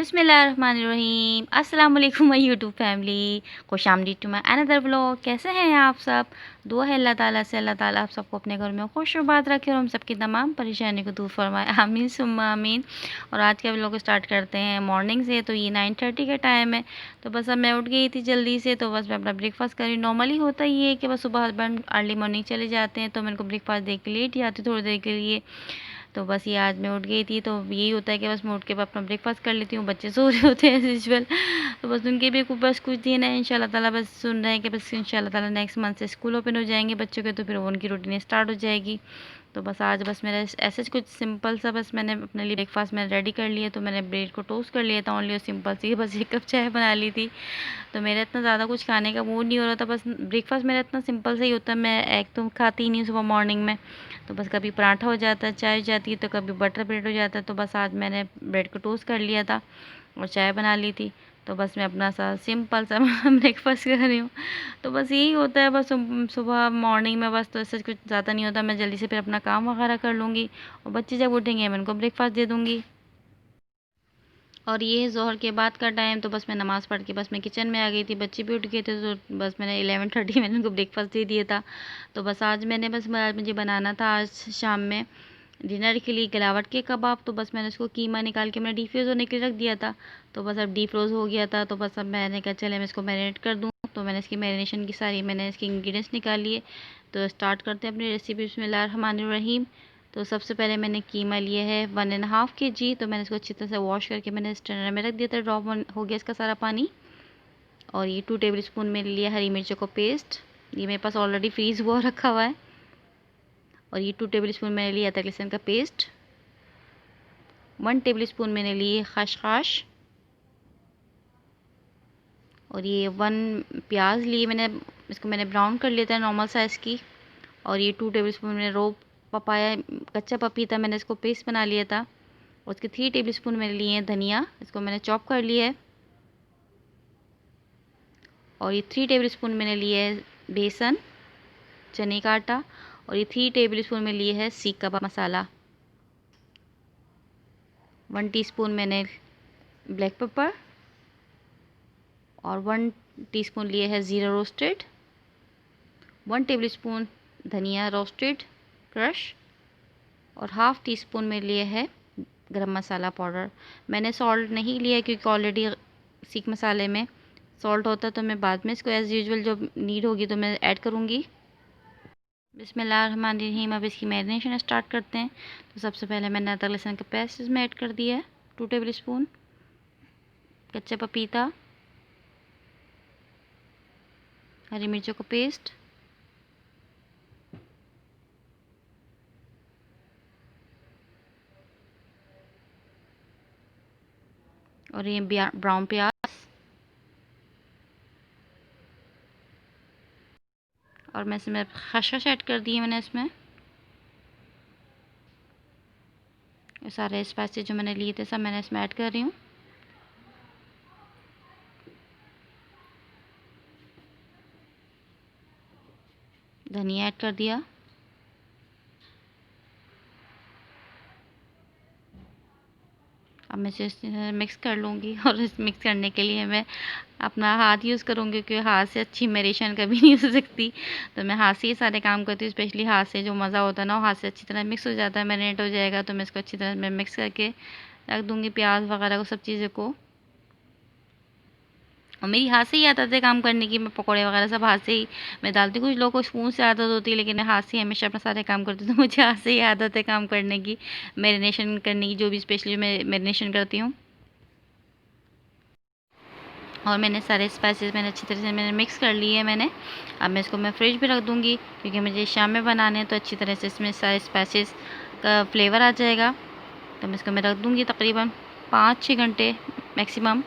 बिस्मिल्लाहिर्रहमानिर्रहीम। अस्सलाम वालेकुम माय यूट्यूब फैमिली, खुशामदीद टू माय अनदर व्लॉग। कैसे हैं आप सब? दुआ है अल्लाह ताला से अल्लाह ताला आप सबको अपने घर में खुश आबाद रखे और हम सबकी तमाम परेशानी को दूर फरमाए, आमीन सुम्मा आमीन। और आज के व्लॉग स्टार्ट करते हैं मॉर्निंग से। तो ये 9:30 का टाइम है। तो बस अब मैं उठ गई थी जल्दी से, तो बस मैं अपना ब्रेकफास्ट करी। नॉर्मली होता ही है कि बस सुबह हस्बैंड अर्ली मॉर्निंग चले जाते हैं, तो मैं उनको ब्रेकफास्ट दे के लेट जाती हूँ थोड़ी देर के लिए। तो बस ये आज मैं उठ गई थी, तो यही होता है कि बस मैं उठ के अपना ब्रेकफास्ट कर लेती हूँ। बच्चे सो रहे होते हैं एज यूजुअल, तो बस उनके भी बस कुछ दिन है इंशाल्लाह ताला, बस सुन रहे हैं कि बस इंशाल्लाह ताला नेक्स्ट मंथ से स्कूल ओपन हो जाएंगे बच्चों के, तो फिर उनकी रूटीन स्टार्ट हो जाएगी। तो बस आज बस मेरा ऐसे कुछ सिंपल सा बस मैंने अपने लिए ब्रेकफास्ट मैंने रेडी कर लिया। तो मैंने ब्रेड को टोस्ट कर लिया था ओनली, और सिंपल सी बस 1 कप चाय बना ली थी। तो मेरा इतना ज़्यादा कुछ खाने का मूड नहीं हो रहा था, बस ब्रेकफास्ट मेरा इतना सिंपल सा ही होता है। मैं एग तो खाती ही नहीं सुबह मॉर्निंग में, तो बस कभी पराठा हो जाता है, चाय हो जाती है, तो कभी बटर ब्रेड हो जाता है। तो बस आज मैंने ब्रेड को टोस्ट कर लिया था और चाय बना ली थी। तो बस मैं अपना सा सिंपल सा ब्रेकफास्ट कर रही हूँ। तो बस यही होता है बस सुबह मॉर्निंग में, बस तो ऐसा कुछ ज़्यादा नहीं होता। मैं जल्दी से फिर अपना काम वगैरह कर लूँगी, और बच्चे जब उठेंगे मैं उनको ब्रेकफास्ट दे दूँगी। और ये है ज़ोहर के बाद का टाइम। तो बस मैं नमाज़ पढ़ के बस मैं किचन में आ गई थी। बच्चे भी उठ गए थे, तो बस मैंने 11:30 मैंने उनको ब्रेकफास्ट दे दिया था। तो बस आज मैंने बस आज मुझे बनाना था आज शाम में डिनर के लिए गिलावट के कबाब। तो बस मैंने उसको कीमा निकाल के मैंने डीप फ्रोज़ होने के लिए रख दिया था। तो बस अब डीप फ्रोज़ हो गया था, तो बस अब मैंने कहा चले मैं इसको मैरिनेट कर दूँ। तो मैंने इसकी मैरिनेशन की सारी मैंने इसके इंग्रेडिएंट्स निकाल लिए। तो स्टार्ट करते हैं अपनी रेसिपी। बिस्मिल्लाहिर्रहमानिर्रहीम। तो सबसे पहले मैंने कीमा लिया है 1.5 kg। तो मैंने इसको अच्छी तरह से वॉश करके मैंने स्ट्रेनर में रख दिया था, ड्रॉप हो गया इसका सारा पानी। और ये 2 टेबल स्पून मैंने लिया हरी मिर्चों को पेस्ट, ये मेरे पास ऑलरेडी फ्रीज़ हुआ रखा हुआ है। और ये 2 टेबल स्पून मैंने लिया अदरक लहसुन का पेस्ट। 1 टेबल स्पून मैंने लिए खसखस। और ये 1 प्याज लिए मैंने, इसको मैंने ब्राउन कर लिया था नॉर्मल साइज़ की। और ये 2 टेबल स्पून मैंने रो पपाया कच्चा पपीता मैंने इसको पेस्ट बना लिया था। उसके 3 टेबल स्पून मैंने लिए हैं धनिया, इसको मैंने चॉप कर लिया है। और ये 3 टेबल स्पून मैंने लिए है बेसन चने का आटा। और ये 3 टेबल स्पून में लिए है सीख कबाब मसाला। 1 टीस्पून मैंने ब्लैक पेपर। और 1 टीस्पून लिए है ज़ीरा रोस्टेड। 1 टेबल स्पून धनिया रोस्टेड क्रश। और हाफ़ टी स्पून में लिए है गरम मसाला पाउडर। मैंने सॉल्ट नहीं लिया क्योंकि ऑलरेडी सीख मसाले में सॉल्ट होता है, तो मैं बाद में इसको एज़ यूजुअल जब नीड होगी तो मैं ऐड करूँगी। बिस्मिल्लाहिर्रहमानिर्रहीम। अब इसकी मैरिनेशन स्टार्ट करते हैं। तो सबसे पहले मैंने अदरक लहसुन का पेस्ट इसमें ऐड कर दिया है 2 टेबल स्पून, कच्चा पपीता, हरी मिर्चों का पेस्ट, और ये ब्राउन प्याज। और मैं इसमें खसखस ऐड कर दिए मैंने इसमें। ये सारे स्पाइसेस जो मैंने लिए थे सब मैंने इसमें ऐड कर रही हूँ। धनिया ऐड कर दिया। अब मैं इसे मिक्स कर लूँगी, और इस मिक्स करने के लिए मैं अपना हाथ यूज़ करूँगी क्योंकि हाथ से अच्छी मैरिनेशन कभी नहीं हो सकती। तो मैं हाथ से ही सारे काम करती हूँ, स्पेशली हाथ से जो मज़ा होता है ना, वो हाथ से अच्छी तरह मिक्स हो जाता है, मैरिनेट हो जाएगा। तो मैं इसको अच्छी तरह मैं मिक्स करके रख दूँगी प्याज वगैरह को, सब चीज़ों को। और मेरी हाथ से ही आदत है काम करने की, मैं पकौड़े वगैरह सब हाथ से ही मैं डालती हूँ। कुछ लोगों को स्पून से आदत होती है, लेकिन मैं हाथ से हमेशा अपना सारे काम करती हूँ। तो मुझे हाथ से ही आदत है काम करने की, मैरिनेशन करने की, जो भी स्पेशली मैं मैरिनेशन करती हूँ। और मैंने सारे स्पाइसेस मैंने अच्छी तरह से मैंने मिक्स कर लिए है मैंने। अब मैं इसको मैं फ्रिज भी रख दूँगी क्योंकि मुझे शाम में बनाने हैं, तो अच्छी तरह से इसमें सारे स्पाइसेस का फ्लेवर आ जाएगा। तो मैं इसको मैं रख दूँगी तकरीबन 5-6 घंटे मैक्सिमम।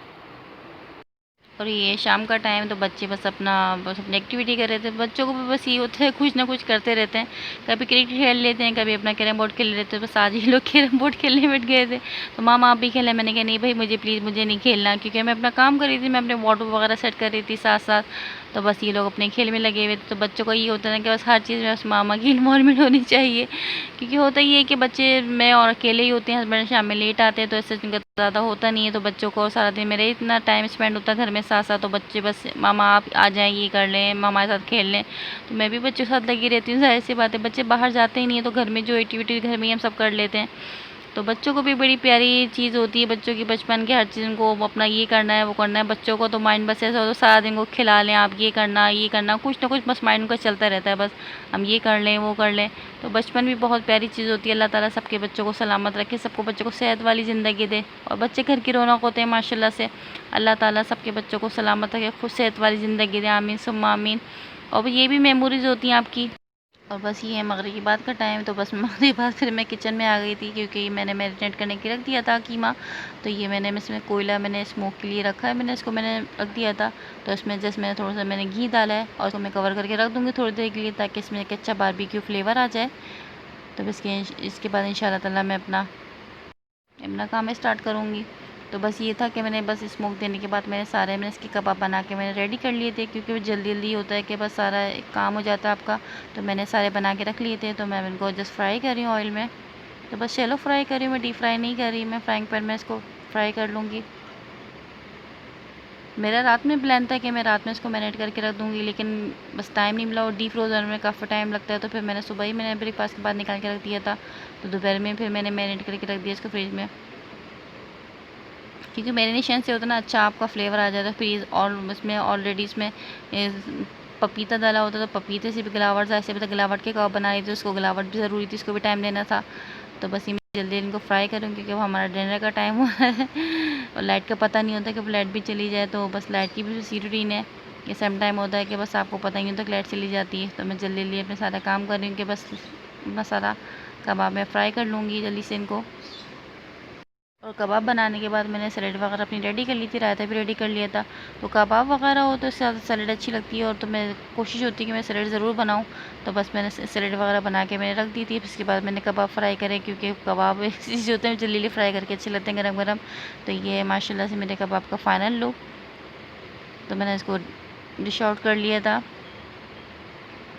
और ये शाम का टाइम, तो बच्चे बस अपनी एक्टिविटी कर रहे थे। बच्चों को भी बस ये होता है कुछ ना कुछ करते रहते हैं, कभी क्रिकेट खेल लेते हैं, कभी अपना कैरम बोर्ड खेल लेते हैं। बस आज ये लोग कैरम बोर्ड खेलने बैठ गए थे, तो मामा आप भी खेलें। मैंने कहा नहीं भाई मुझे प्लीज़ मुझे नहीं खेलना, क्योंकि मैं अपना काम कर रही थी, मैं अपने वार्डरोब वगैरह सेट कर रही थी साथ साथ। तो बस ये लोग अपने खेल में लगे हुए थे। तो बच्चों को ये होता है ना कि बस हर चीज़ में बस मामा की इन्वॉल्वमेंट होनी चाहिए, क्योंकि होता ही है कि बच्चे में और अकेले ही होते हैं, हस्बैंड शाम में लेट आते हैं तो इससे उनका ज़्यादा होता नहीं है। तो बच्चों को सारा दिन मेरे इतना टाइम स्पेंड होता है घर में साथ साथ, तो बच्चे बस मामा आप आ जाएं, ये कर लें, मामा के साथ खेल लें। तो मैं भी बच्चों के साथ लगी रहती हूँ। ज़ाहिर सी बात है, बच्चे बाहर जाते ही नहीं है, तो घर में जो एक्टिविटी घर में ही हम सब कर लेते हैं। तो बच्चों को भी बड़ी प्यारी चीज़ होती है, बच्चों की बचपन की हर चीज़ उनको अपना ये करना है वो करना है। बच्चों को तो माइंड बस ऐसा हो तो सारा दिन को खिला लें, आप ये करना कुछ ना कुछ बस माइंड उनका चलता रहता है, बस हम ये कर लें वो कर लें। तो बचपन भी बहुत प्यारी चीज़ होती है। अल्लाह ताला सबके बच्चों को सलामत रखे, सबको बच्चों को सेहत वाली ज़िंदगी दे, और बच्चे घर की रौनक होते हैं माशाल्लाह से। अल्लाह ताला सबके बच्चों को सलामत रखे, खुद सेहत वाली ज़िंदगी दे, आमीन सुम्मा आमीन। और ये भी मेमोरीज़ होती हैं आपकी। और बस ये है मगरिब की बात का टाइम, तो बस मगरिब के बाद फिर मैं किचन में आ गई थी, क्योंकि मैंने मैरिनेट करने के रख दिया था कीमा। तो ये मैंने इसमें कोयला मैंने स्मोक के लिए रखा है, मैंने रख दिया था। तो इसमें जस्ट मैंने थोड़ा सा मैंने घी डाला है, और उसको मैं कवर करके रख दूँगी थोड़ी देर के लिए, ताकि इसमें एक अच्छा बारबेक्यू फ्लेवर आ जाए। तो बस इसके बाद इंशाल्लाह ताला मैं अपना अपना काम स्टार्ट करूँगी। तो बस ये था कि मैंने बस स्मोक देने के बाद मैंने इसके कबाब बना के मैंने रेडी कर लिए थे, क्योंकि वो जल्दी जल्दी होता है कि बस सारा काम हो जाता है आपका। तो मैंने सारे बना के रख लिए थे। तो मैं इनको जस्ट फ्राई कर रही हूँ ऑयल में। तो बस शैलो फ्राई कर रही हूँ, मैं डीप फ्राई नहीं कर रही, मैं फ्राइंग पैन में इसको फ्राई कर लूँगी। मेरा रात में प्लान था कि मैं रात में इसको मैरिनेट करके रख दूँगी, लेकिन बस टाइम नहीं मिला, और डीप फ्रोज़न में काफ़ी टाइम लगता है। तो फिर मैंने सुबह ही मैंने ब्रेकफास्ट के बाद निकाल के रख दिया था। तो दोपहर में फिर मैंने मैरिनेट करके रख दिया इसको फ्रिज में, क्योंकि मैरिनेशन से होता है ना अच्छा आपका फ्लेवर आ जाता है। फिर और इसमें ऑलरेडी इसमें पपीता डाला होता है, तो पपीते से भी गिलावट, ऐसे भी तो गिलावट के कबाब बना रही थी, उसको गिलावट भी ज़रूरी थी, उसको भी टाइम देना था। तो बस ये मैं जल्दी इनको फ्राई करूँ, क्योंकि अब हमारा डिनर का टाइम हुआ है और लाइट का पता नहीं होता कि लाइट भी चली जाए। तो बस लाइट की भी सी रूटीन है कि सम टाइम होता है कि बस आपको पता ही नहीं होता कि लाइट चली जाती है। तो मैं जल्दी जल्दी अपने सारा काम कर रही हूँ कि बस मसाला कबाब में फ्राई कर लूँगी जल्दी से इनको। और कबाब बनाने के बाद मैंने सैलेड वगैरह अपनी रेडी कर ली थी, रायता भी रेडी कर लिया था। तो कबाब वगैरह हो तो इससे ज़्यादा सैलेड अच्छी लगती है, और तो मैं कोशिश होती है कि मैं सैलेड ज़रूर बनाऊँ। तो बस मैंने सैलेड वगैरह बना के मैंने रख दी थी। फिर उसके बाद मैंने कबाब फ्राई करे, क्योंकि कबाब ऐसी चीज़ होते हैं जल्दी फ्राई करके अच्छे लगते हैं गरम गरम। तो ये है माशाल्लाह से मेरे कबाब का फ़ाइनल लुक। तो मैंने इसको डिश आउट कर लिया था।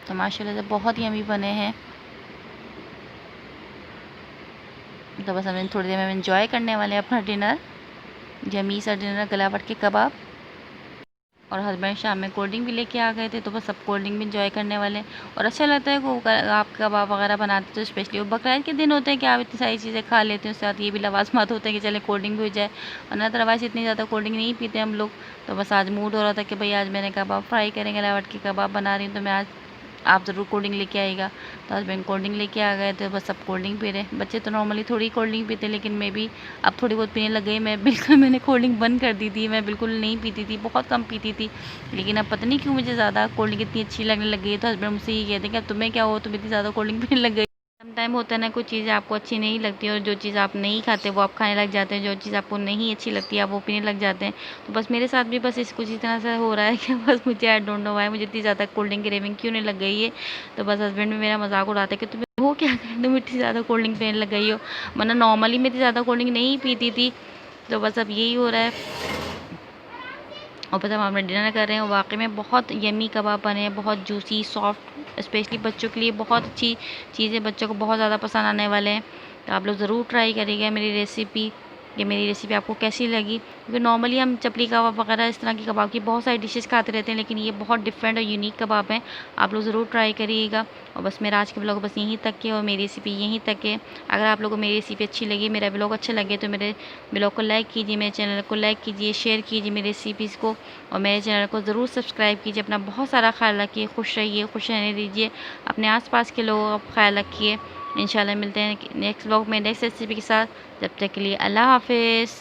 तो माशाल्लाह से बहुत ही यम्मी बने हैं। तो बस हम थोड़ी देर में एंजॉय करने वाले हैं अपना डिनर, यम्मी सा डिनर, गलावट के कबाब। और हस्बैंड शाम में कोल्ड ड्रिंक भी लेके आ गए थे, तो बस सब कोल्ड ड्रिंक भी इंजॉय करने वाले। और अच्छा लगता है वो आप कबाब वगैरह बनाते, तो स्पेशली वो बकरीद के दिन होते हैं कि आप इतनी सारी चीज़ें खा लेते हैं, उसके साथ ये भी लवाजमात होते हैं कि चले कोल्ड ड्रिंक भी हो जाए, वरना अदरवाइज़ इतनी ज़्यादा कोल्ड ड्रिंक नहीं पीते हम लोग। तो बस आज मूड हो रहा था कि भाई आज मैंने कबाब फ्राई करेंगे, गलावट के कबाब बना रही हूँ, तो मैं आज आप ज़रूर कोल्ड ड्रिंक लेके आएगा। तो हस्बैंड कोल्ड ड्रिंक लेके आ गए थे, बस सब कोल्ड ड्रिंक पी रहे। बच्चे तो नॉर्मली थोड़ी कोल्ड ड्रिंक पीते, लेकिन मैं भी अब थोड़ी बहुत पीने लग गई। मैंने कोल्ड ड्रिंक बंद कर दी थी, मैं बिल्कुल नहीं पीती थी, बहुत कम पीती थी। लेकिन अब पता नहीं क्यों मुझे ज़्यादा कोल्ड ड्रिंक इतनी अच्छी लगने लग गई है। तो हस्बैंड मुझसे ये कहते हैं कि अब तुम्हें क्या हो, तुम इतनी ज़्यादा कोल्ड ड्रिंक पीने लग गई। सम टाइम होता है ना, कुछ चीज़ें आपको अच्छी नहीं लगती, और जो चीज़ आप नहीं खाते वो आप खाने लग जाते हैं, जो चीज़ आपको नहीं अच्छी लगती है आप वो पीने लग जाते हैं। तो बस मेरे साथ भी बस इस कुछ इस तरह से हो रहा है कि बस मुझे आई डोंट नो व्हाई मुझे इतनी ज़्यादा कोल्ड ड्रिंक की क्रेविंग क्यों नहीं लग गई है। तो बस हस्बैंड भी मेरा मजाक उड़ाते हैं कि तुम्हें हो क्या कर, तुम इतनी ज़्यादा कोल्ड ड्रिंक पीने लग गई हो, वरना नॉर्मली मैं इतनी ज़्यादा कोल्ड ड्रिंक नहीं पीती थी। तो बस अब यही हो रहा है। और पता हम अपना डिनर कर रहे हैं, वाकई में बहुत यम्मी कबाब बने हैं, बहुत जूसी सॉफ्ट, स्पेशली बच्चों के लिए बहुत अच्छी चीज़ें, बच्चों को बहुत ज़्यादा पसंद आने वाले हैं। तो आप लोग ज़रूर ट्राई करिएगा मेरी रेसिपी, कि मेरी रेसिपी आपको कैसी लगी। क्योंकि नॉर्मली हम चपली कबाब वगैरह इस तरह की कबाब की बहुत सारी डिशेस खाते रहते हैं, लेकिन ये बहुत डिफरेंट और यूनिक कबाब हैं। आप लोग ज़रूर ट्राई करिएगा। और बस मेरा आज के ब्लॉग बस यहीं तक है, और मेरी रेसिपी यहीं तक है। अगर आप लोगों को मेरी रेसिपी अच्छी लगी, मेरा ब्लॉग अच्छा लगे, तो मेरे ब्लॉग को लाइक कीजिए, मेरे चैनल को लाइक कीजिए, शेयर कीजिए मेरी रेसिपीज़ को, और मेरे चैनल को ज़रूर सब्सक्राइब कीजिए। अपना बहुत सारा ख्याल रखिए, खुश रहिए, खुश रहने दीजिए, अपने आसपास के लोगों का ख्याल रखिए। इंशाल्लाह मिलते हैं नेक्स्ट ब्लॉग में नेक्स्ट रेसिपी के साथ। जब तक के लिए अल्लाह हाफिज़।